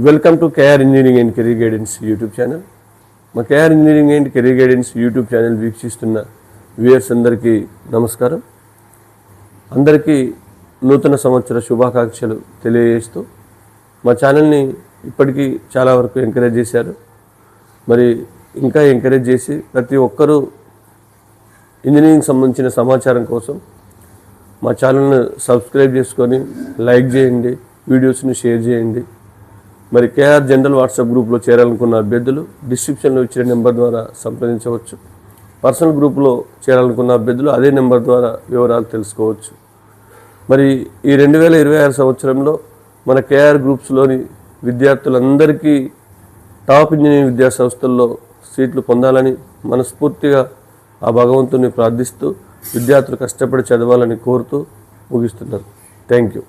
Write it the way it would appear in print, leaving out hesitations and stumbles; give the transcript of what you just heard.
Welcome to KR engineering and career guidance YouTube channel. మా KR engineering and career guidance YouTube channel వీక్షిస్తున్న viewers అందరికీ నమస్కారం. అందరికీ నూతన సంవత్సర శుభాకాంక్షలు తెలియజేస్తూ మా ఛానల్ని ఇప్పటికీ చాలా వరకు ఎంకరేజ్ చేశారు. మరి ఇంకా ఎంకరేజ్ చేసి ప్రతి ఒక్కరూ ఇంజనీరింగ్ సంబంధించిన సమాచారం కోసం మా ఛానల్ని సబ్స్క్రైబ్ చేసుకొని లైక్ చేయండి, వీడియోస్ని షేర్ చేయండి. మరి కేఆర్ జనరల్ వాట్సాప్ గ్రూప్లో చేరాలనుకున్న అభ్యర్థులు డిస్క్రిప్షన్లో ఇచ్చిన నెంబర్ ద్వారా సంప్రదించవచ్చు. పర్సనల్ గ్రూప్లో చేరాలనుకున్న అభ్యర్థులు అదే నెంబర్ ద్వారా వివరాలు తెలుసుకోవచ్చు. మరి ఈ 2026 సంవత్సరంలో మన కేఆర్ గ్రూప్స్లోని విద్యార్థులందరికీ టాప్ ఇంజనీరింగ్ విద్యా సంస్థల్లో సీట్లు పొందాలని మనస్ఫూర్తిగా ఆ భగవంతుని ప్రార్థిస్తూ విద్యార్థులు కష్టపడి చదవాలని కోరుతూ ముగిస్తున్నాను. Thank you.